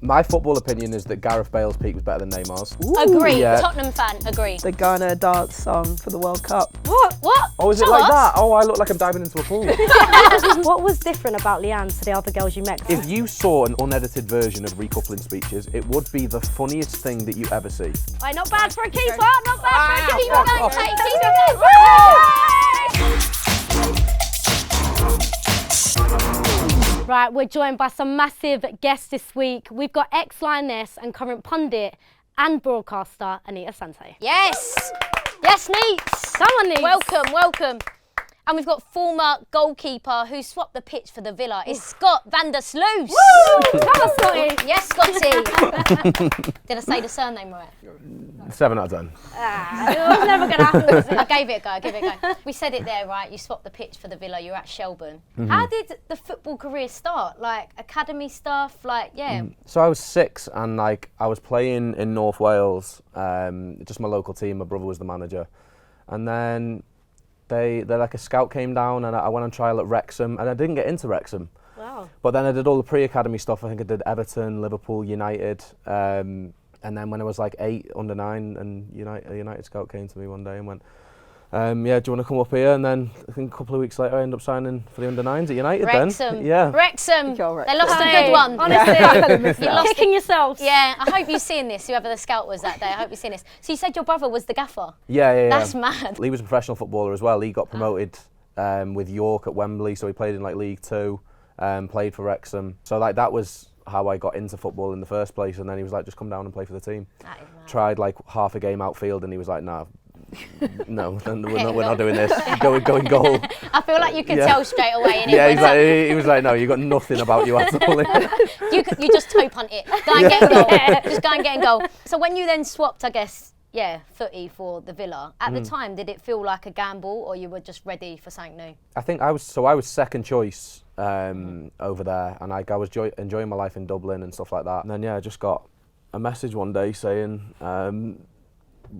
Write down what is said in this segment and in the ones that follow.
My football opinion is that Gareth Bale's peak was better than Neymar's. Agree. Yeah. Tottenham fan, agree. The Ghana dance song for the World Cup. What? Oh, is it Show like us. that? Oh, I look like I'm diving into a pool. What was different about Leanne to the other girls you met? If you saw an unedited version of recoupling speeches, it would be the funniest thing that you ever see. Right, not bad for a keeper, not bad for a Keep on keeper. going, Kate, keep on going. Right, we're joined by some massive guests this week. We've got ex-Lioness and current pundit and broadcaster Anita Asante. Yes. Yes, Neats. Come on, Neats. Welcome. And we've got former goalkeeper who swapped the pitch for the Villa. It's Scott van-der-Sluis. Come on, Scotty. Yes, Scotty. Did I say the surname right? 7 out of 10. It was never going to happen, was it? I gave it a go. We said it there, right? You swapped the pitch for the Villa. You're at Shelburne. How did the football career start? Like academy stuff? So I was 6 and I was playing in North Wales, just my local team. My brother was the manager. And then they like a scout came down and I went on trial at Wrexham and I didn't get into Wrexham. Wow. But then I did all the pre-academy stuff. I think I did Everton, Liverpool, United. And then when I was like 8, under 9, and a United scout came to me one day and went, do you want to come up here? And then I think a couple of weeks later I ended up signing for the under 9s at United. Wrexham. Then. Yeah. Wrexham. Go They lost a Hey, good one. Honestly, You lost kicking yourselves. Yeah, I hope you've seen this, whoever the scout was that day. I hope you've seen this. So you said your brother was the gaffer? Yeah. That's mad. He was a professional footballer as well. He got promoted with York at Wembley, so he played in like League 2, played for Wrexham. So like that was how I got into football in the first place. And then he was like, just come down and play for the team. That is mad. Tried like half a game outfield, and he was like, nah. No, we're not doing this. Go in goal. I feel like you could tell straight away. Yeah, he was like, no, you got nothing about you at all. You just toe punt it. Go and get in goal. Just go and get in goal. So when you then swapped, I guess, footy for the Villa, at the time, did it feel like a gamble or you were just ready for something new? I think I was second choice over there, and I was enjoying my life in Dublin and stuff like that. And then I just got a message one day saying,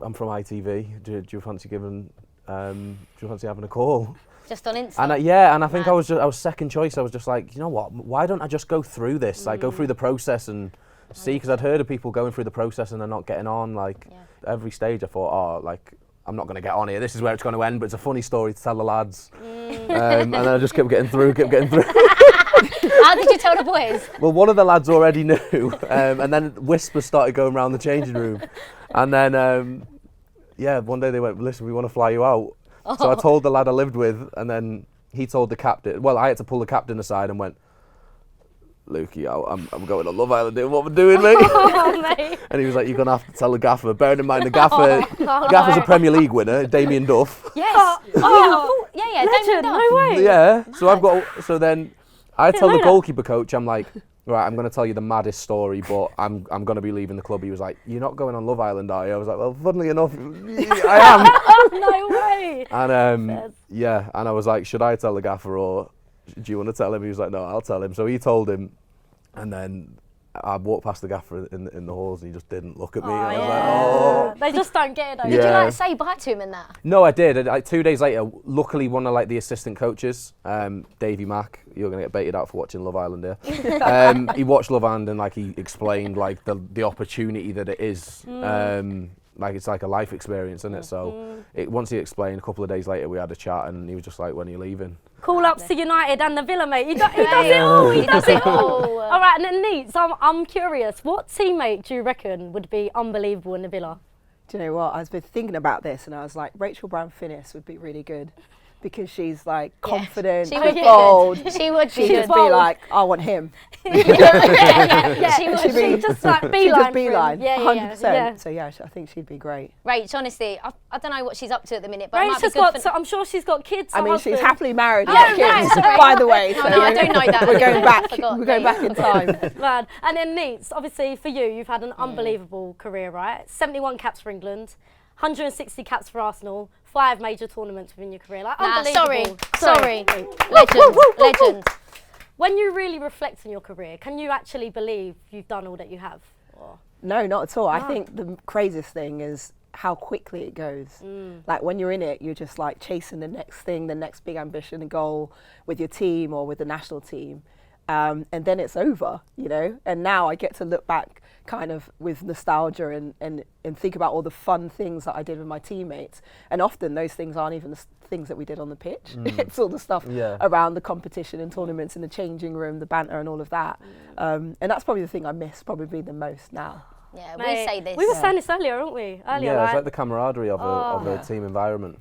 I'm from ITV. Do you fancy having a call? Just on Insta. And I think I was second choice. I was just like, you know what? Why don't I just go through this? Like go through the process and see, because I'd heard of people going through the process and they're not getting on. Like every stage, I thought, I'm not going to get on here. This is where it's going to end. But it's a funny story to tell the lads. And then I just kept getting through. How did you tell the boys? Well, one of the lads already knew, and then whispers started going around the changing room. And then, one day they went, listen, we want to fly you out. So I told the lad I lived with, and then he told the captain. Well, I had to pull the captain aside and went, Lukey, I'm going on Love Island doing what we're doing, mate. Mate. And he was like, you're going to have to tell the gaffer. Bearing in mind, the gaffer's a Premier League winner, Damien Duff. Yes. Legend, no way. Yeah. So then I tell the goalkeeper coach, I'm like, right, I'm going to tell you the maddest story, but I'm going to be leaving the club. He was like, you're not going on Love Island, are you? I was like, well, funnily enough, I am. No way. And and I was like, should I tell the gaffer or do you want to tell him? He was like, no, I'll tell him. So he told him, and then I walked past the gaffer in the halls and he just didn't look at me. And I was like, oh. They just don't get it, though. Did you say bye to him and that? No, I did. 2 days later, luckily one of the assistant coaches, Davey Mack, you're going to get baited out for watching Love Island here. He watched Love Island and he explained the opportunity that it is. It's like a life experience, isn't it? So once he explained, a couple of days later we had a chat and he was just like, when are you leaving? Call ups to United and the Villa, mate. He does it all. He does it all. All right, and then Neat, so I'm curious. What teammate do you reckon would be unbelievable in the Villa? Do you know what? I've been thinking about this and I was like, Rachel Brown-Finnis would be really good because she's like confident, She would be bold. good. She would be She'd good. just be like, I want him. Yeah, She'd just like She'd beeline. just beeline, 100%. Yeah. So yeah, I think she'd be great. Rach, honestly, I don't know what she's up to at the minute, but it might be Rachel's good got, so I'm sure she's got kids. I mean, she's husband. happily married and Oh, got kids, right, sorry. by the way. No, I do know that. We're going back. I forgot. We're going back in time. Mad. And then Neats, obviously for you, you've had an unbelievable career, right? 71 caps for England, 160 caps for Arsenal, 5 major tournaments within your career. Like, unbelievable. Sorry. Legend. Legend. When you really reflect on your career, can you actually believe you've done all that you have? Or? No, not at all. I think the craziest thing is how quickly it goes. Like when you're in it, you're just like chasing the next thing, the next big ambition and goal with your team or with the national team. and then it's over, you know. And now I get to look back kind of with nostalgia and think about all the fun things that I did with my teammates. And often those things aren't even the things that we did on the pitch. It's all the stuff around the competition and tournaments in the changing room, the banter and all of that. And that's probably the thing I miss probably the most now. Yeah, we say this. We were saying this earlier, weren't we? Yeah, it's like the camaraderie of a team environment.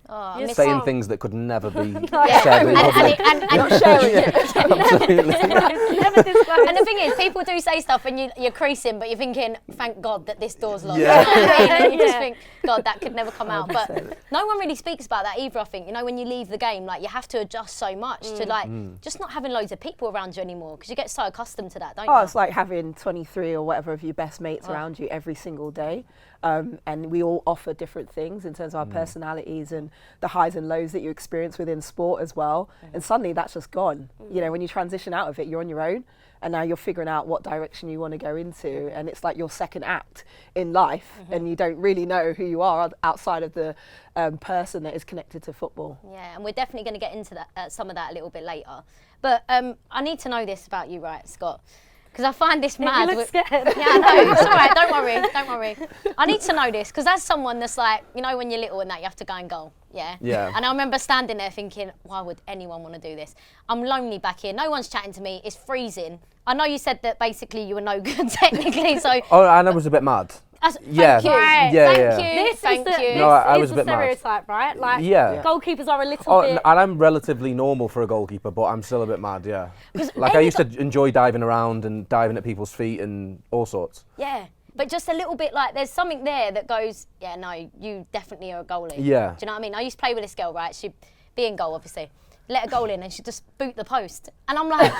Saying things that could never be said and, in public. and Not sharing it. Absolutely. And the thing is, people do say stuff and you're creasing, but you're thinking, thank God that this door's locked. Yeah. And you just think, God, that could never come out. But no one really speaks about that either, I think. You know, when you leave the game, like, you have to adjust so much to, like, just not having loads of people around you anymore, because you get so accustomed to that, don't you? Oh, it's like having 23 or whatever of your best mates around you every single day. And we all offer different things in terms of our personalities and the highs and lows that you experience within sport as well. And suddenly that's just gone. You know, when you transition out of it, you're on your own. And now you're figuring out what direction you want to go into. And it's like your second act in life. And you don't really know who you are outside of the person that is connected to football. Yeah, and we're definitely going to get into that, some of that a little bit later. But I need to know this about you, right, Scott? Because I find this mad. You look scared. Yeah, I know. It's all right. Don't worry. I need to know this because as someone that's like, you know, when you're little and that you have to go and goal. Yeah. Yeah. And I remember standing there thinking, why would anyone want to do this? I'm lonely back here. No one's chatting to me. It's freezing. I know you said that basically you were no good technically, so. Oh, and I was a bit mad. Thank you. Right. Thank you. Thank you. No, I was This a is bit the mad. stereotype, right? Like, Yeah. goalkeepers are a little bit... And I'm relatively normal for a goalkeeper, but I'm still a bit mad, yeah. Like, I used to enjoy diving around and diving at people's feet and all sorts. Yeah. But just a little bit like, there's something there that goes, yeah, no, you definitely are a goalie. Yeah. Do you know what I mean? I used to play with this girl, right? She'd be in goal, obviously. Let a goal in and she'd just boot the post. And I'm like,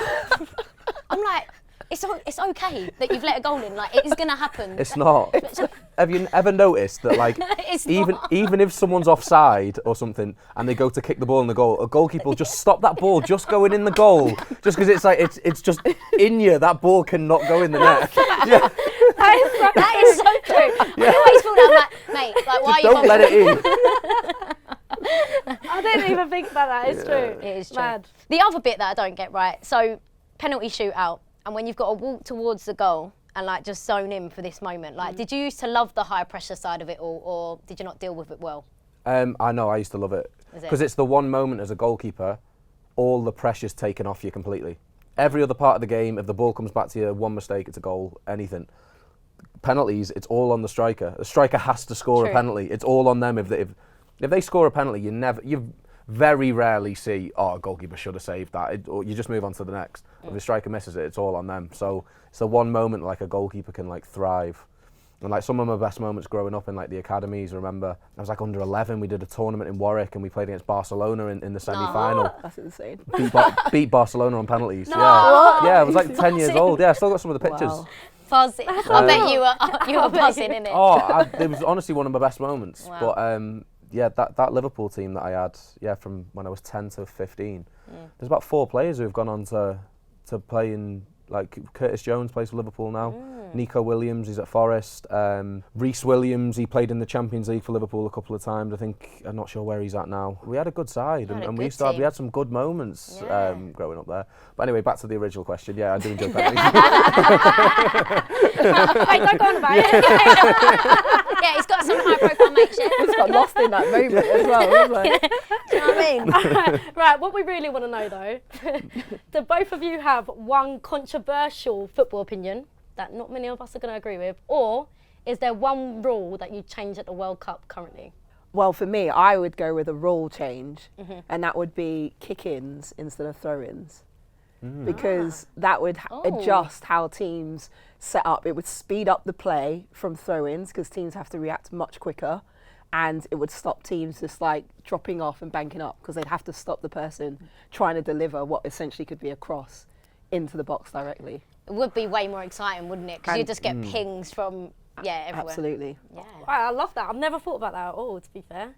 it's okay that you've let a goal in. Like, it is going to happen. It's not. Have you ever noticed that, like, even if someone's offside or something and they go to kick the ball in the goal, a goalkeeper will just stop that ball just going in the goal, just because it's like it's just in you. That ball cannot go in the net. Yeah. That is so true. Yeah. I always feel that, like, mate, like, why Just are you don't let it in. I didn't even think about that. It's true. It is true. Mad. The other bit that I don't get right, so penalty shootout, and when you've got to walk towards the goal and like just zone in for this moment, like did you used to love the high pressure side of it all, or did you not deal with it well? I know, I used to love it. Because it's the one moment as a goalkeeper, all the pressure's taken off you completely. Every other part of the game, if the ball comes back to you, one mistake, it's a goal, anything. Penalties, it's all on the striker. The striker has to score a penalty. It's all on them. If they score a penalty, you very rarely see, a goalkeeper should have saved that, or you just move on to the next. If the striker misses it, it's all on them. So it's the one moment like a goalkeeper can like thrive. And like some of my best moments growing up in like the academies, I remember I was like under 11, we did a tournament in Warwick and we played against Barcelona in the semi-final. That's insane. Beat Barcelona on penalties. No. Yeah, I was like 10 years old. Yeah, I still got some of the pictures. Wow. Buzzing. I bet you were buzzing, innit? Oh, it was honestly one of my best moments. Wow. But yeah, that Liverpool team that I had, from when I was 10 to 15, there's about 4 players who have gone on to play in, like Curtis Jones plays for Liverpool now. Nico Williams, he's at Forest. Reece Williams, he played in the Champions League for Liverpool a couple of times. I think, I'm not sure where he's at now. We had a good side and we had some good moments growing up there. But anyway, back to the original question. Yeah, I do enjoy penalties. Wait, don't go on about it. Yeah, he's got some high profile mates, yeah. Just got lost in that moment as well. Like, Do you know what I mean? Right, what we really want to know though, do both of you have one controversial football opinion that not many of us are going to agree with, or is there one rule that you change at the World Cup currently? well, for me, I would go with a rule change, and that would be kick-ins instead of throw-ins. Because that would adjust how teams set up. It would speed up the play from throw-ins because teams have to react much quicker, and it would stop teams just like dropping off and banking up because they'd have to stop the person trying to deliver what essentially could be a cross into the box directly. It would be way more exciting, wouldn't it? Because you just get pings from, everywhere. Absolutely. Yeah. Wow, I love that. I've never thought about that at all, to be fair.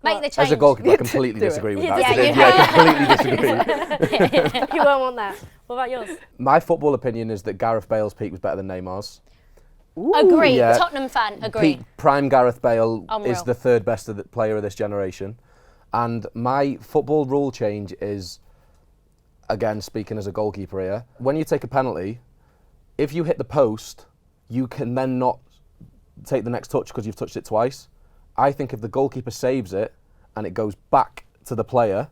Make the change. As a goalkeeper, I completely disagree with that. Yeah, I completely disagree. You won't want that. What about yours? My football opinion is that Gareth Bale's peak was better than Neymar's. Agree. Yeah. Tottenham fan, agree. Prime Gareth Bale Unreal. is the third best player of this generation. And my football rule change is, again, speaking as a goalkeeper here, when you take a penalty, if you hit the post, you can then not take the next touch because you've touched it twice. I think if the goalkeeper saves it and it goes back to the player,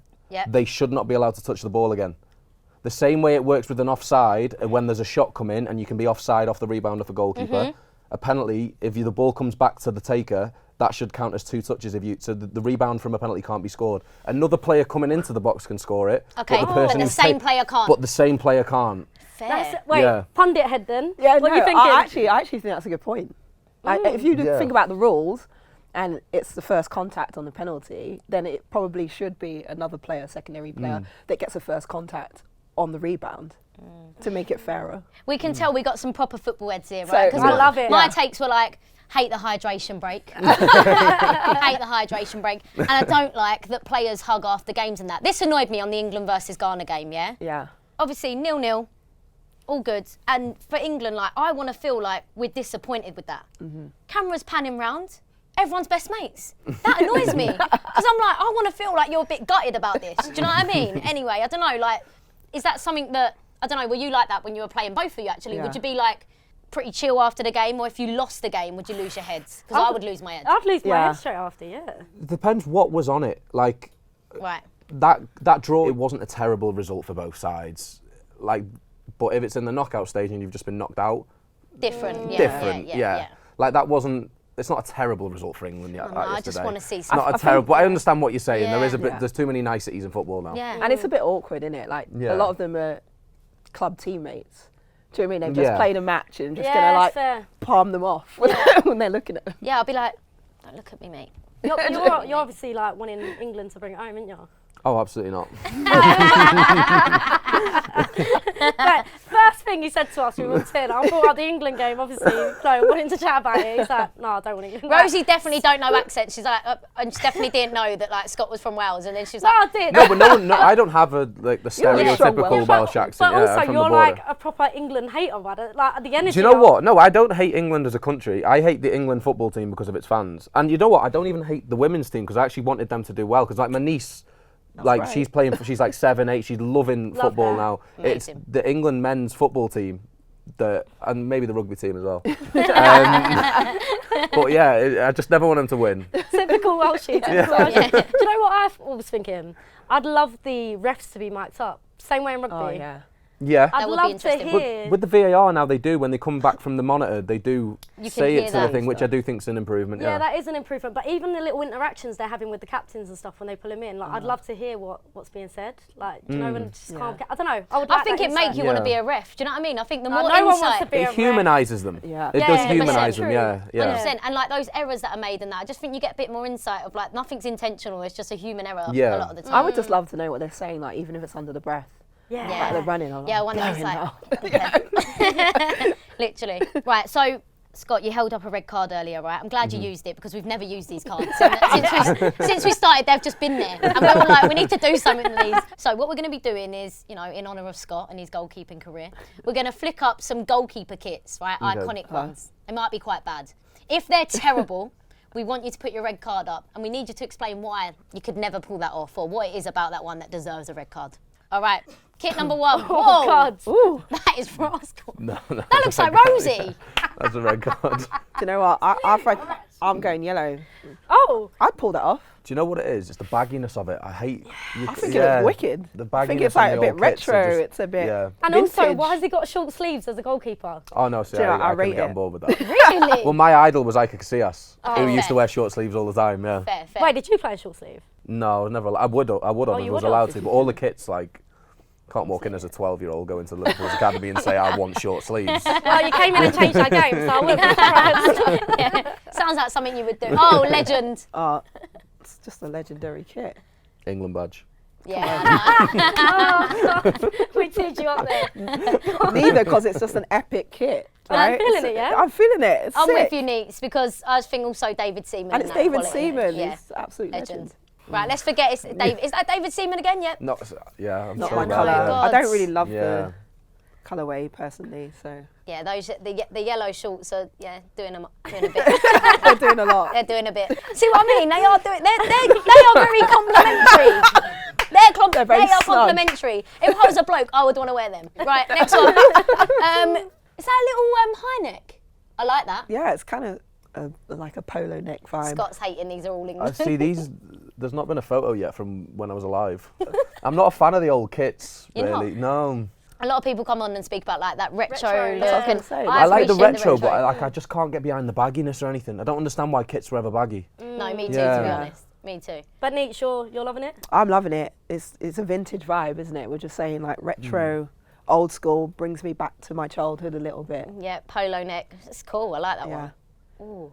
they should not be allowed to touch the ball again. The same way it works with an offside, when there's a shot come in and you can be offside off the rebound of a goalkeeper, a penalty, if the ball comes back to the taker, that should count as 2 touches. So the rebound from a penalty can't be scored. Another player coming into the box can score it. Okay, but the same player can't. But the same player can't. Fair. Wait, pundit head then. Yeah, what no, are you thinking? I actually think that's a good point. If you think about the rules, and it's the first contact on the penalty, then it probably should be another player, secondary player, that gets a first contact on the rebound to make it fairer. We can tell we got some proper football heads here, So- right? 'Cause I love it. My takes were like, hate the hydration break. Hate the hydration break. And I don't like that players hug after games and that. This annoyed me on the England versus Ghana game, yeah? Yeah. Obviously, 0-0, all good. And for England, like, I want to feel like we're disappointed with that. Cameras panning round. Everyone's best mates. That annoys me. Because I'm like, I want to feel like you're a bit gutted about this. Do you know what I mean? Anyway, I don't know, like, is that something that, I don't know, were you like that when you were playing, both of you actually? Yeah. Would you be like pretty chill after the game, or if you lost the game, would you lose your heads? Because I would lose my head. I'd lose my Yeah. head straight after, yeah. It depends what was on it. Like, Right. that draw, it wasn't a terrible result for both sides. Like, but if it's in the knockout stage and you've just been knocked out, Different. Yeah, different. yeah. Like, that wasn't. It's not a terrible result for England yet. No, I just want to see It's some. not a terrible. But I understand what you're saying. Yeah. There is a bit. Yeah. There's too many niceties in football now. Yeah. And it's a bit awkward, isn't it? Like, Yeah. a lot of them are club teammates. Do you know what I mean? They've just Yeah. played a match and just Yeah, going to, like, fair. palm them off when they're looking at them. Yeah, I'll be like, don't look at me, mate. You're obviously like wanting England to bring it home, aren't you? Oh, absolutely not. Right, first thing he said to us, we walked in, I brought up the England game, obviously, no, wanting to chat about it. He's like, no, I don't want England. Rosie definitely don't know accents. She's like, and she definitely didn't know that like Scott was from Wales, and then she was No, like, I did. No, but no one. No, I don't have the You're a strong stereotypical Welsh. Welsh accent. But Yeah, also, I'm from the you're border. like a proper England hater, right? Like the energy. Do you know what? No, I don't hate England as a country. I hate the England football team because of its fans. And you know what? I don't even hate the women's team because I actually wanted them to do well. Because like my niece, like right. she's playing. She's like 7, 8. She's loving Love football her. now. It's Amazing. the England men's football team, and maybe the rugby team as well. But yeah, I just never want them to win. Typical Welshie. Yeah. Do you know what I was thinking? I'd love the refs to be mic'd up. Same way in rugby. Oh, yeah. Yeah. I'd That would be love to interesting. hear. With the VAR now, they do when they come back from the monitor, they do You can say hear it to the that. thing, which I do think's an improvement. yeah, Yeah. that is an improvement. But even the little interactions they're having with the captains and stuff when they pull him in, like I'd love to hear what's being said. Like, do you know when it just can't get, I don't know. I would. I like think that it make insight. you want to be Yeah. a ref. Do you know what I mean? I think the more no one wants to insight. be a It ref. humanises them. Yeah. It Yeah, does 100% humanise them. true. Yeah. Yeah. 100%. And like those errors that are made and that, I just think you get a bit more insight of like nothing's intentional. It's just a human error Yeah. a lot of the time. I would just love to know what they're saying, like, even if it's under the breath. Yeah. Like, they're running. I'm Yeah, I like, wonder if "Blowing it's now." Literally. Right, so Scott, you held up a red card earlier, right? I'm glad you used it because we've never used these cards. Since we started, they've just been there. And we were like, we need to do something with these. So what we're going to be doing is, you know, in honour of Scott and his goalkeeping career, we're going to flick up some goalkeeper kits, right? Okay. Iconic ones. They might be quite bad. If they're terrible, we want you to put your red card up and we need you to explain why you could never pull that off or what it is about that one that deserves a red card. All right, kit number 1. Whoa, Oh God. Ooh. that is rascal. No, That looks like Rosie. That's a red card. Do you know what? I'm going yellow. Oh. I'd pull that off. Do you know what it is? It's the bagginess of it. I hate. I think it looks wicked. The I think bagginess it's like on a the bit old kits are retro. just- It's a bit. Yeah. And also, Vintage. why has he got short sleeves as a goalkeeper? Oh no, see, Do you know, I I couldn't rate get it. on board with that. Really? Well, my idol was Iker Casillas, who fair. used to wear short sleeves all the time. Yeah. Fair, fair. Wait, did you play a short sleeve? No, never. I would have if I you was would allowed have. to. But all the kits, like, can't walk in as a 12-year-old, go into Liverpool's academy and say I want short sleeves. Well, you came in and changed that game, so I wouldn't be surprised. Yeah. Sounds like something you would do. Oh, legend. It's just a legendary kit. England badge. Yeah. We teed you up there. Neither, because it's just an epic kit. Well, I'm right? feeling It's- it, yeah? I'm feeling it. It's I'm sick. with you, Neats, because I think also David Seaman. And in it's that David quality. Seaman. Yeah. He's absolute Legend. legend. Right, let's forget it's David. Is that David Seaman again? Yep. Not, yeah, I'm Not so my bad, colour. yeah. God. I don't really love Yeah. the colourway personally, so Yeah, those the yellow shorts are doing a bit. they're doing a lot. They're doing a bit. See what I mean? They are doing. They are very complimentary. They're They're very they are snug. complimentary. If I was a bloke, I would want to wear them. Right, next one. Is that a little high neck? I like that. Yeah, it's kind of like a polo neck vibe. Scott's hating these are all I English. see these. There's not been a photo yet from when I was alive. I'm not a fan of the old kits, You're really. No. A lot of people come on and speak about like that retro Retro, look. yeah. That's what I'm And saying. I like the appreciate retro, but I just can't get behind the bagginess or anything. I don't understand why kits were ever baggy. No, me too, to Yeah. be honest. Me too. But Neat, you're loving it? I'm loving it. It's a vintage vibe, isn't it? We're just saying like retro, old school, brings me back to my childhood a little bit. Yeah, polo neck. It's cool. I like that Yeah. one. Ooh.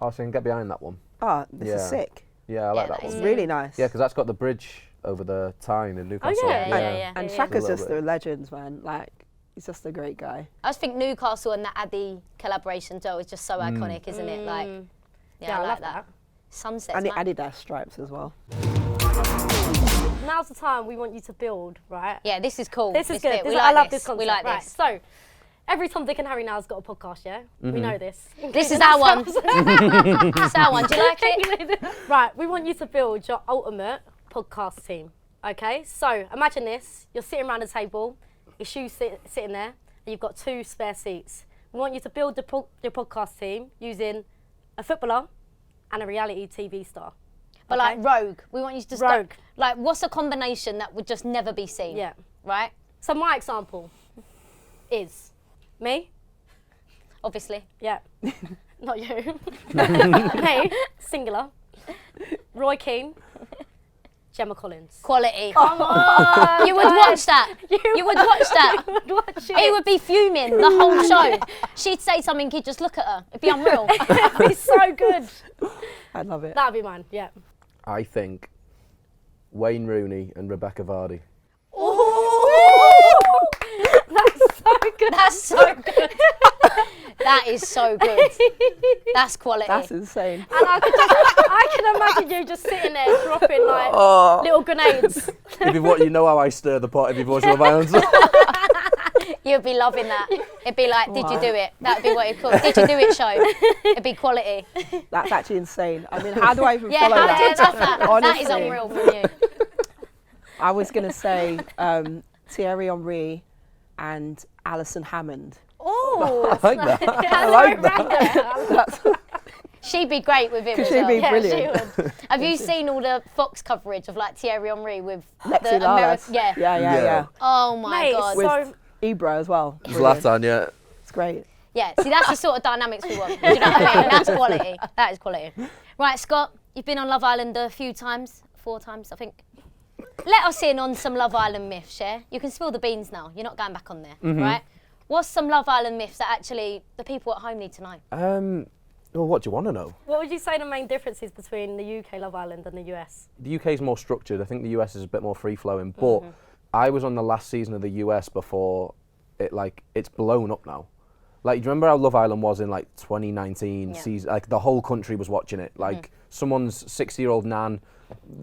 Oh, so you can get behind that one. Oh, this is Yeah. sick. Yeah, I like that that is one. It's really nice. Yeah, because that's got the bridge over the Tyne in Newcastle. yeah. Yeah. And Yeah. Shaka's A little just bit. a legend, man. Like, he's just a great guy. I just think Newcastle and that Addy collaboration though is just so iconic, isn't it? Like, yeah, I like love that. Sunsets, And the man. Adidas stripes as well. Now's the time we want you to build, right? Yeah, this is cool. This is bit. good. We I like love this. this concept. We like right. this. So, every Tom, Dick and Harry now's got a podcast, yeah? We know this. This is our one. This is our one. Do you like it? Right, we want you to build your ultimate podcast team, okay? So, imagine this. You're sitting around a table, it's you sitting there, and you've got 2 spare seats. We want you to build your podcast team using a footballer and a reality TV star. But Okay. like rogue. We want you to just Rogue. like what's a combination that would just never be seen? Yeah. Right? So, my example is me. Obviously. Yeah. Not you. Me, singular. Roy Keane. Gemma Collins. Quality. Come on. You would watch that. You would watch that. would watch it. He would be fuming the whole show. She'd say something, he'd just look at her. It'd be unreal. It'd be so good. I love it. That'd be mine, yeah. I think Wayne Rooney and Rebekah Vardy. That's so good. That's so good. That is so good. That's quality. That's insane. And I can imagine you just sitting there dropping like little grenades. If you've watched, you know how I stir the pot if you've watched Love Island. You'd be loving that. It'd be like, did you do it? That'd be what it'd call. Did you do it show? It'd be quality. That's actually insane. I mean, how do I even Yeah, follow that? that's that. That Honestly. is unreal from you. I was going to say Thierry Henry and Alison Hammond. Oh, I like that. I like that. she'd be great with him as She'd well. be Yeah, brilliant. she would. Have you seen all the Fox coverage of like Thierry Henry with Lexi the Lalas. American? Yeah. Yeah. Oh my Mate, god. With so Ibra as well. Brilliant. Zlatan, yeah. It's great. Yeah, see, that's the sort of dynamics we want. Do you know what I mean? That's quality. That is quality. Right, Scott, you've been on Love Island a few times, 4 times, I think. Let us in on some Love Island myths, yeah? You can spill the beans now. You're not going back on there, right? What's some Love Island myths that actually the people at home need to know? Well, what do you want to know? what would you say the main differences between the UK Love Island and the US? The UK is more structured. I think the US is a bit more free-flowing. But I was on the last season of the US before it's blown up now. Like, do you remember how Love Island was in like 2019 Yeah. season? Like the whole country was watching it. Like someone's 60-year-old nan,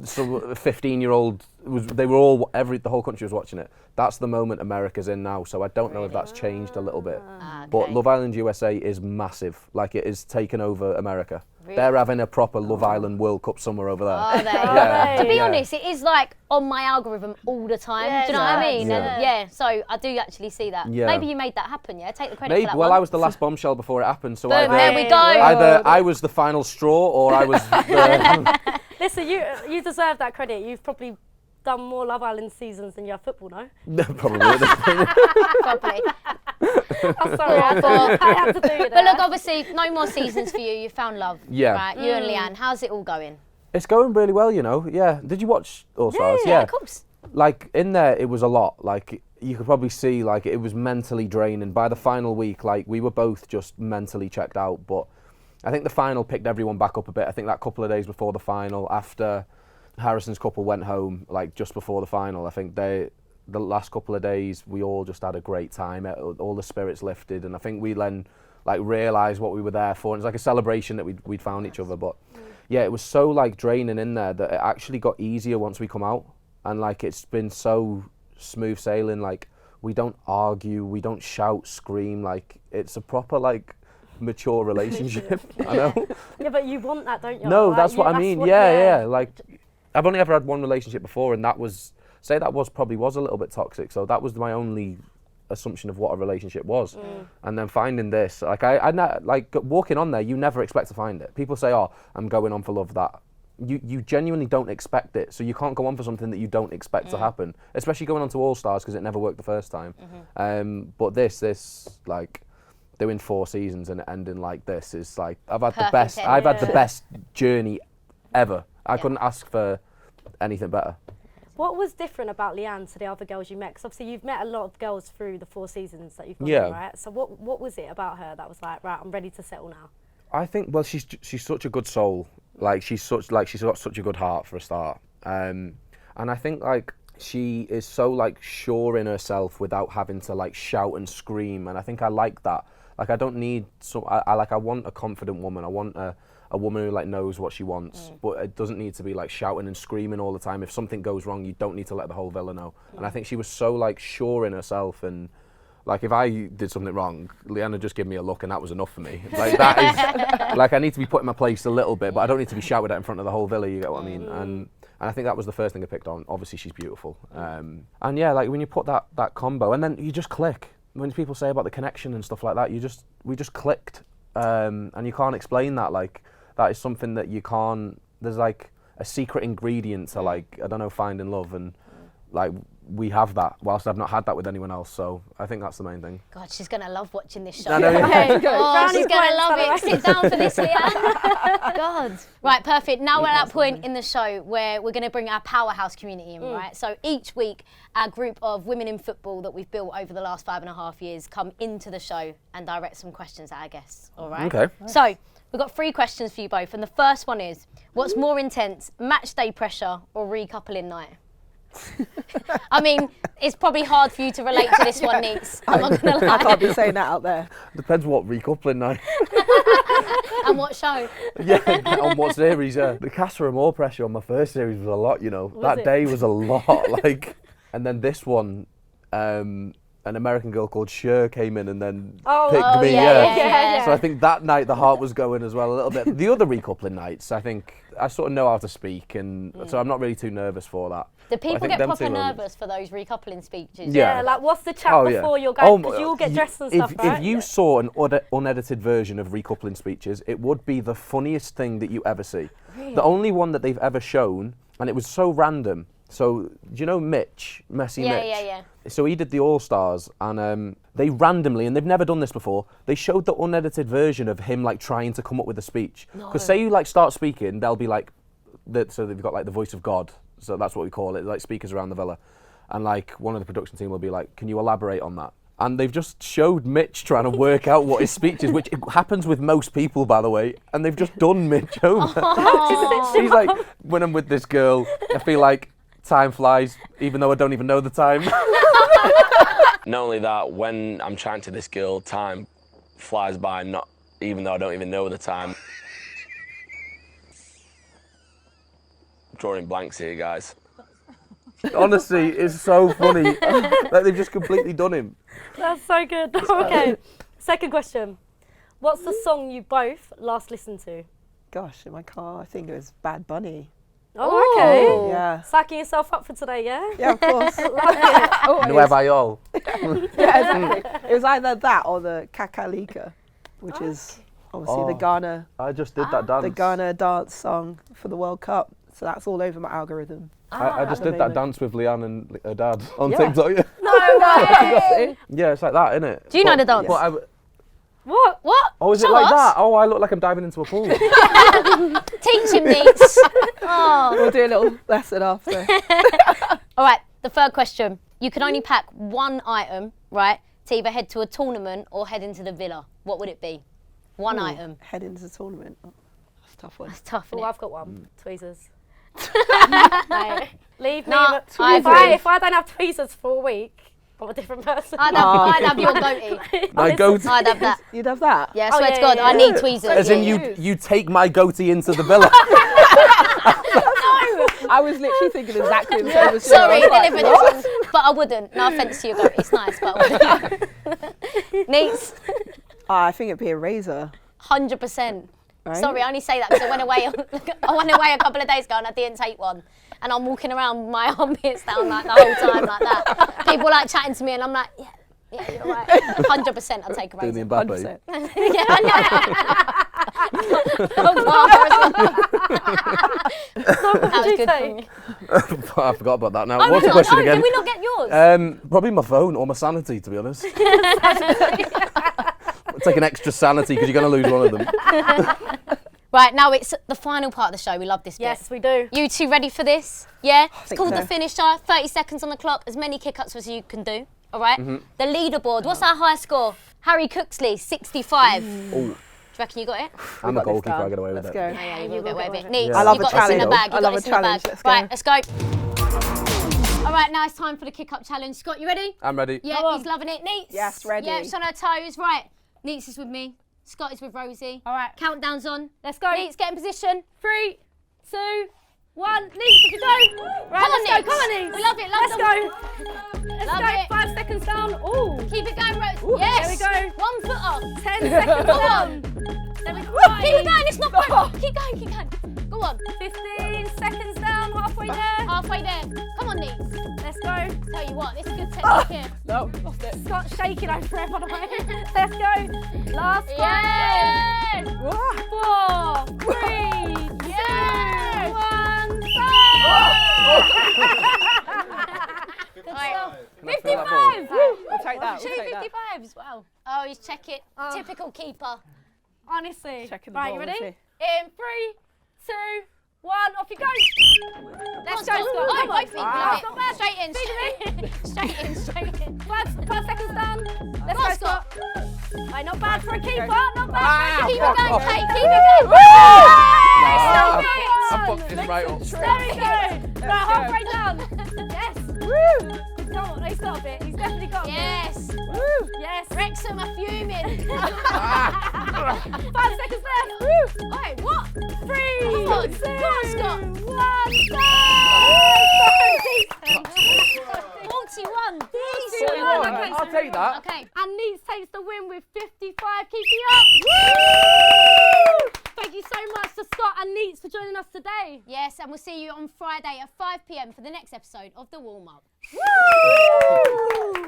some 15-year-old the whole country was watching it. That's the moment America's in now. So I don't know if that's changed a little bit. But Love Island USA is massive. Like it is taken over America. Really? They're having a proper Love Island World Cup somewhere over there. Are they? Yeah. To be Yeah. honest, it is like on my algorithm all the time. Yeah, Do you know what I yeah. mean? Yeah. And yeah, so I do actually see that. Yeah. Maybe you made that happen, yeah? Take the credit Maybe. for that Well, one. I was the last bombshell before it happened. So Boom, either, there we go. either I was the final straw or I was the, Listen, you deserve that credit. You've probably done more Love Island seasons than you have football, no? probably at this point. Probably. I'm sorry, I had to do it. But look, obviously, no more seasons for you. You found love. Yeah. Right, you and Leanne. How's it all going? It's going really well, you know. Yeah. Did you watch All Stars? Yeah, of course. Like in there, it was a lot. Like you could probably see, like it was mentally draining. By the final week, like we were both just mentally checked out. But I think the final picked everyone back up a bit. I think that couple of days before the final, after Harrison's couple went home, like just before the final, I think the last couple of days we all just had a great time. All the spirits lifted, and I think we then like realised what we were there for. And it's like a celebration that we'd found each other. But yeah, it was so like draining in there that it actually got easier once we come out, and like it's been so smooth sailing. Like we don't argue, we don't shout, scream. Like it's a proper like mature relationship. I know. Yeah, but you want that, don't you? No, Like, that's what I mean. Yeah. Like I've only ever had one relationship before, and that was say that probably was a little bit toxic. So that was my only assumption of what a relationship was. And then finding this, like like walking on there, you never expect to find it. People say, oh, I'm going on for love. That you genuinely don't expect it, so you can't go on for something that you don't expect to happen, especially going on to All Stars, because it never worked the first time. But this like doing 4 seasons and it ending like this is like, I've had the best journey ever. I couldn't ask for anything better. What was different about Leanne to the other girls you met? Because obviously you've met a lot of girls through the 4 seasons that you've gone on, right? So what was it about her that was like, right, I'm ready to settle now? I think, well, she's such a good soul. Like she's got such a good heart for a start. And I think like she is so like sure in herself without having to like shout and scream. And I think I like that. Like I don't need I want a confident woman. I want a woman who like knows what she wants, but it doesn't need to be like shouting and screaming all the time. If something goes wrong, you don't need to let the whole villa know. And I think she was so like sure in herself, and like if I did something wrong, Leanne would just give me a look and that was enough for me. Like that is, like I need to be put in my place a little bit, but I don't need to be shouted at in front of the whole villa, you get what I mean? And I think that was the first thing I picked on. Obviously she's beautiful. And yeah, like when you put that combo, and then you just click. When people say about the connection and stuff like that, we just clicked. And you can't explain that. Like that is something that you can't, there's like a secret ingredient to like, I don't know, finding love, and like we have that whilst I've not had that with anyone else. So I think that's the main thing. God, she's going to love watching this show. I know, yeah. Oh, she's going to love it. Sit down for this, Leanne. God. Right, perfect. Now we're at that point in the show where we're going to bring our Powerhouse community in, right? So each week, our group of women in football that we've built over the last 5.5 years come into the show and direct some questions at our guests, all right? Okay. So we've got 3 questions for you both. And the first one is, what's more intense, match day pressure or recoupling night? I mean, it's probably hard for you to relate to this one, Neats. I'm not going to lie. I can't be saying that out there. Depends what recoupling night. And what show? Yeah, on what series, yeah. The Casa Amor pressure on my first series was a lot, you know. That day was a lot, like. And then this one, an American girl called Cher came in and then picked me, yeah. So I think that night the heart was going as well a little bit. The other recoupling nights, I think, I sort of know how to speak, and so I'm not really too nervous for that. Do people get proper nervous for those recoupling speeches? Yeah, like what's the chat before you're going, because you all get dressed and stuff, right? If you saw an unedited version of recoupling speeches, it would be the funniest thing that you ever see. Really? The only one that they've ever shown, and it was so random. So, do you know Mitch? Mitch? Yeah. So he did the All Stars, and they randomly, and they've never done this before, they showed the unedited version of him like trying to come up with a speech. Because say you like start speaking, they'll be like, so they've got like the voice of God, so that's what we call it, like speakers around the villa. And like one of the production team will be like, can you elaborate on that? And they've just showed Mitch trying to work out what his speech is, which happens with most people, by the way, and they've just done Mitch over. He's like, when I'm with this girl, I feel like time flies, even though I don't even know the time. Not only that, when I'm chatting to this girl, time flies by, not even though I don't even know the time. Drawing blanks here, guys. Honestly, it's so funny. Like they've just completely done him. That's so good. Okay, second question. What's the song you both last listened to? Gosh, in my car, I think it was Bad Bunny. Oh, okay. Yeah. Psyching yourself up for today, yeah? Yeah, of course. Nueva York. Yeah, exactly. It was either that or the Kakalika, which is obviously the Ghana. I just did that dance. The Ghana dance song for the World Cup. So that's all over my algorithm. I just did that dance with Leanne and her dad on Yeah. TikTok. Yeah. No way! Yeah, it's like that, isn't it? Do you know the dance? What? Oh, is it Show like us. that? Oh, I look like I'm diving into a pool. Teach him, Neats. Oh. We'll do a little lesson after. All right, the third question. You can only pack one item, right, to either head to a tournament or head into the villa. What would it be? One item. Head into the tournament. Oh, that's a tough one. That's tough, Oh, isn't it? I've got one. Tweezers. Mate, leave me. Nah, If I agree. I don't have tweezers for a week, I'm a different person. I'd have your goatee. My goatee. I'd have that. You'd have that? Yeah, Oh, swear yeah, to God, yeah, I yeah. need tweezers. As in you take my goatee into the villa. I was literally thinking exactly the same as you. Sorry, I was like, delivered it wrong. But I wouldn't. No offence to your goatee. It's nice, but I wouldn't. Neats, I think it'd be a razor. 100%. Right? Sorry, I only say that because I went away a couple of days ago and I didn't take one. and I'm walking around with my armpits down like the whole time like that. People like chatting to me, and I'm like, yeah, you're right. 100%, I'll take a Doing razor. the Mbappe. Yeah, I know. That was good for me. I forgot about that now. Oh, What's the question again? Did we not get yours? Probably my phone or my sanity, to be honest. Take an extra sanity because you're going to lose one of them. Right, now it's the final part of the show. We love this bit. Yes, we do. You two ready for this? Yeah? It's called so. the finisher. 30 seconds on the clock. As many kick-ups as you can do. All right? The leaderboard. What's our high score? Harry Cooksley, 65. Oh, Do you reckon you got it? I'm a goalkeeper. I get away with Let's it. go. Yeah, you will get away with it. Neat. Yeah. I love You a got this in the challenge. bag. You I got love this a in the challenge. bag. Let's go. Right, let's go. All right, now it's time for the kick-up challenge. Scott, you ready? I'm ready. Yeah, Go on. he's loving it. Neats. Yes, ready. Yeah, she's on her toes. Right, Neats is with me. Scott is with Rosie. All right. Countdown's on. Let's go. Neats, get in position. 3, 2, 1. Needs to go. Right, Come on, let's go. Neats. Come on, Needs. We love it. Love Let's them. go. Let's Love go. it. 5 seconds down. Ooh. Keep it going, Rose. Yes. There we go. 1 foot off. 10 seconds Go down. on. There we go. Keep it going. It's not going. Keep going. Keep going. Go on. 15 seconds down. Halfway there. Halfway there. Come on, Neats. Let's go. Tell you what, this is good technique here. No, lost it. Scott's shaking over it, by the way. Let's go. Last one. Yes. 4, 3, 2, Yes. 1. Right. 55. We'll take that. Two We'll take that. 55s. Wow. Oh, he's check it. Typical keeper. Honestly. Checking the Right, ball, you ready? we'll In 3, 2, 1. Off you go. Let's go, Scott. Scott. Oh, Come on. both feet. Love it. Not bad. Straight in. Straight in. Straight in. 5 seconds down. Let's Come on, go, Scott. Right, not bad for a keeper. Not bad for a Keep keeper. it going, Kate. Keep it going. I fucked this right up. There we go. Right, halfway down. Yes. Come on, he's got a bit. He's definitely got a bit. Yes. Yes. Wrexham are fuming. 5 seconds left. Alright, what? 3, Come on, 2, go on, Scott. 1, go! 41. Decent. Okay, I'll take that. Okay. And Needs takes the win with 55. Keep it up. Thank you so much to Scott and Needs for joining us today. Yes, and we'll see you on Friday at 5 p.m. for the next episode of The Warm Up. Woo!